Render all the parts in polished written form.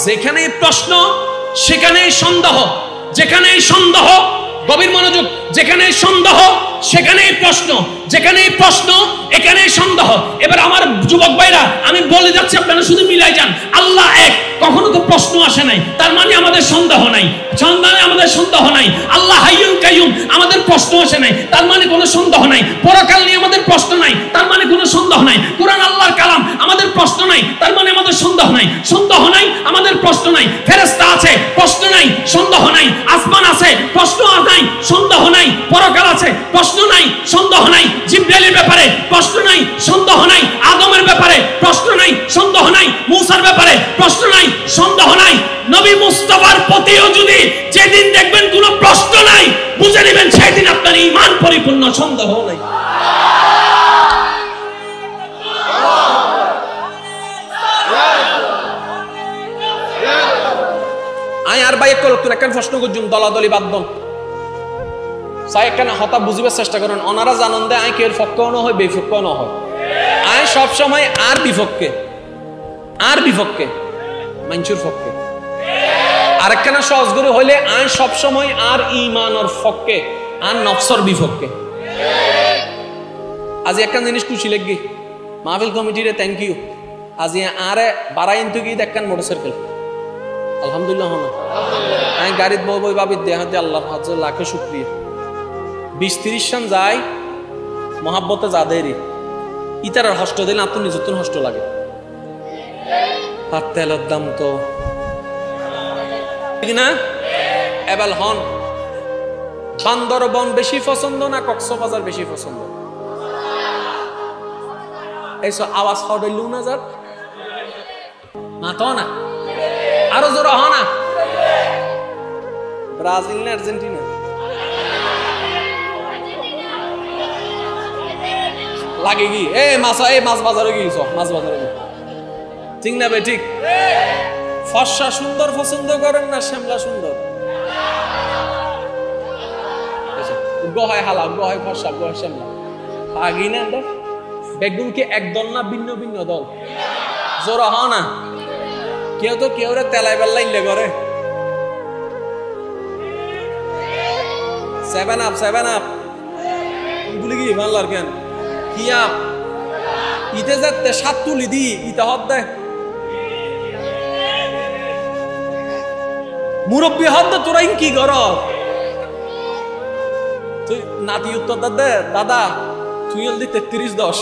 যেখানেই প্রশ্ন সেখানেই সন্দেহ, যেখানেই সন্দেহ, গভীর মনোযোগ, যেখানেই সন্দেহ সেখানেই প্রশ্ন, যেখানেই প্রশ্ন এখানেই সন্দেহ। এবার আমার যুবক ভাইরা, আমি বলে যাচ্ছি, আপনারা শুধু মিলাই যান। আল্লাহ এক, কখনো তো প্রশ্ন আসে নাই, তার মানে আমাদের সন্দেহ নাই, আমাদের সন্দেহ নাই। আল্লাহ হাইয়ুল কাইয়ুম, আমাদের প্রশ্ন আসে নাই, তার মানে কোনো সন্দেহ নাই। পরকাল নিয়ে আমাদের প্রশ্ন নাই, তার মানে কোনো সন্দেহ নাই। কোরআন আল্লাহর কালাম, আমাদের প্রশ্ন নাই, তার মানে আমাদের সন্দেহ নাই। সন্দেহ নাই, আমাদের প্রশ্ন নাই। ফেরেশতা আছে, প্রশ্ন নাই, সন্দেহ নাই। আসমান আছে, প্রশ্ন নাই, সন্দেহ নাই। পরকাল আছে, প্রশ্ন নাই, সন্দেহ নাই। জিবরাইলের ব্যাপারে প্রশ্ন নাই, সন্দেহ নাই। আদমের ব্যাপারে প্রশ্ন নাই, সন্দেহ নাই। মূসার ব্যাপারে প্রশ্ন নাই, সন্দেহ নাই। নবী মুস্তাফার প্রতিও যদি যেদিন দেখবেন কোনো প্রশ্ন নাই, বুঝে নেবেন সেদিন আপনার ঈমান পরিপূর্ণ, সন্দেহ নাই। আই আর ভাই একটু একটা প্রশ্ন করছুন, দলাদলি বাদ দন চাই একখানা হতা বুঝিবার চেষ্টা করেন। ওনারা জানান দে আই কেউ পক্ষও না হয়, বিপক্ষও না হয়। আই সবসময় আর বিপক্ষে, আর বিপক্ষে, মানুষের পক্ষে। আরেকখানা সহজ করে হইলে আই সবসময় আর ঈমানের পক্ষে, আর নফসর বিপক্ষে। আজ একটা জিনিস খুশি লাগি, মাহফিল কমিটিরে থ্যাংক ইউ। আজ আরে বারাইন থেকে দেখেন মোটরসাইকেল, আলহামদুলিল্লাহ। আমি গাড়িত বই ভাবিত দেহাতে আল্লাহ হাজার লাখে শুক্রিয়া। 20-30 সান যায় মহাব্বতে যাদেরই ইতারার হষ্ট দিলে আপনার নিজের হষ্ট লাগে। আর তেলের দাম তো ঠিক না? এবার হন বান্দরবন বেশি পছন্দ না কক্সবাজার বেশি পছন্দ? এইসব আওয়াজ হইল না যার না তো না, আরো জোর হ না। ব্রাজিল না আর্জেন্টিনা? লাগে কি? মাছ বাজারে গিয়েছ, মাছ বাজারে গিয়ে ঠিক না বে? ঠিক। ফর্সা সুন্দর পছন্দ করেন না শ্যামলা সুন্দর? গহায় হালা, গহায় ফর্সা, গহায় শ্যামলা। আগে না বেগুন কি এক দল না ভিন্ন ভিন্ন দল? জোর হ না। কেউ তো কেউ রে তেলাই বেল্লা ইল্লে করে। 7 আপ 7 আপ বলি কি বাংলার কেন কি আপ ইতে যাতে 7 তুলি দি ইতে হদ দে মুরব্বী হদ তোরা কি কর? তুই নাতি উত্তর দে দাদা তুই হল দি 3310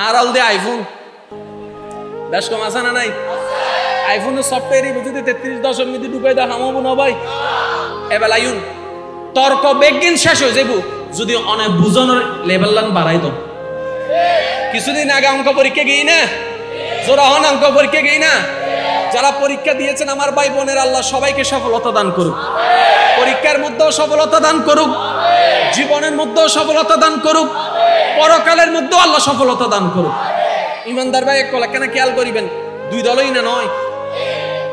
আর হল দি আইফোন। বেশ কম আছে না নাই? আইফোনের সফটওয়্যারই বুঝতে 3310 মধ্যে ঢুকাই দা হামাবো না ভাই। এবার আইন তর্ক বেগিন শেষ হয়ে যাবো যদি অনেক বুঝানোর লেভেল বাড়াই দাও। কিছুদিন আগে অঙ্ক পরীক্ষা গিয়ে না, জোরা হন অঙ্ক পরীক্ষা গিয়ে না, যারা পরীক্ষা দিয়েছেন আমার ভাই বোনের আল্লাহ সবাইকে সফলতা দান করুক। পরীক্ষার মধ্যেও সফলতা দান করুক, জীবনের মধ্যেও সফলতা দান করুক, পরকালের মধ্যেও আল্লাহ সফলতা দান করুক। ইমানদার ভাই একলা কেন খেয়াল করিবেন, দুই দলই না নয়।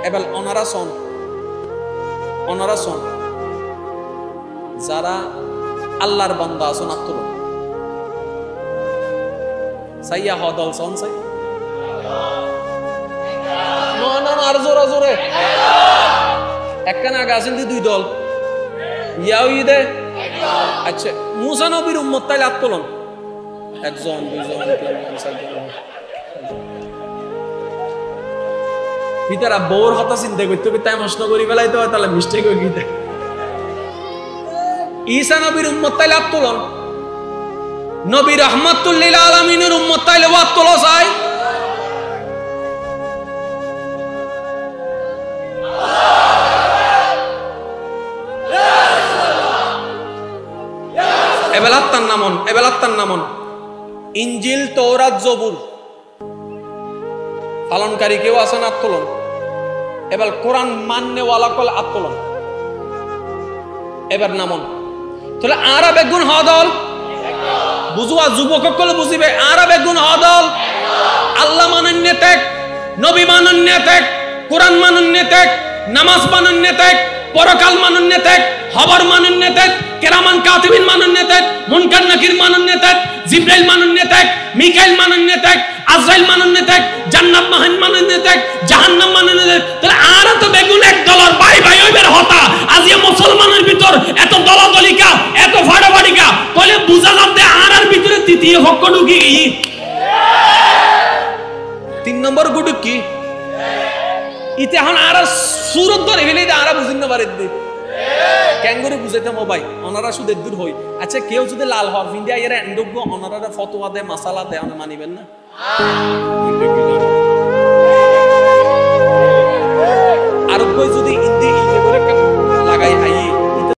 এবার অনারা শোন যারা আল্লাহর বান্দা আছেন আত্মল সাইয়া হদল শোন সাই না আর জোরে জোরে একখানা আগে আছেন দুই দল ইয়াও ঈদে। আচ্ছা মুসা নবীর উম্মত তাইলে আত্মলন একজন দুইজন তিনজন চারজন ভিতরা বউর কথা চিন্তা করতে তাই প্রশ্ন করি বেলাইতে হয় তাহলে মিস্টেক হয়ে গিয়ে ঈসা নবীর উম্মত তাইলে আত্মলন, নবী রাহমাতুল লিল আলামিনের উম্মত তাইলে আত্মল চাই। এবেলাত্তার নামন ইনজিল তৌরাত জবুর পালনকারী কেউ আছেন আত্মলন। এবার কোরআন মান্যওয়ালা কল আত্মলন। এবার নামন তাহলে আরা বেগুন হদল বুঝুয়া যুবক সকল বুঝিবে আরা বেগুন হদল আল্লাহ মানন্য ত্যাগ, নবী মানন্য ত্যাগ, কোরআন মানন্য ত্যাগ, নামাজ মানন্য ত্যাগ, পরকাল মানন্য ত্যাগ, খবর মানন্য ত্যাগ, কেরামান কাতিবিন মানন্য ত্যাগ, মুনকার নাকির মানন্য ত্যাগ, জিবরাইল মানন্য ত্যাগ, মিকাইল মানন্য ত্যাগ, আজরাইল মানন্য ত্যাগ, জান্নাত মানন্য ত্যাগ, জাহান্নাম মানন্য ত্যাগ। তাহলে আর তো বেগুন $1 ভাই ভাই ওইবার হতা আজিয়া মুসলমানের ভিতর এত দলাদলিকা, এত ফাড়াফাড়িকা, তাহলে বুঝা যাচ্ছে আর ভিতরে তৃতীয় হক ঢুকি গই। 3 নম্বর গুডু কি ইতে এখন আর সুরত ধরে ফেলে আর বুঝিন না পারে দি ক্যাঙ্গুরে বুঝাইতে মোবাইল ওনারা শুধু দূর হই। আচ্ছা কেউ যদি লাল হরফ ইন্ডিয়া এর এন্ডগ্য ওনারা ফতোয়া দেয়, মাসালা দেয়, আমরা মানিবেন না? আর কই যদি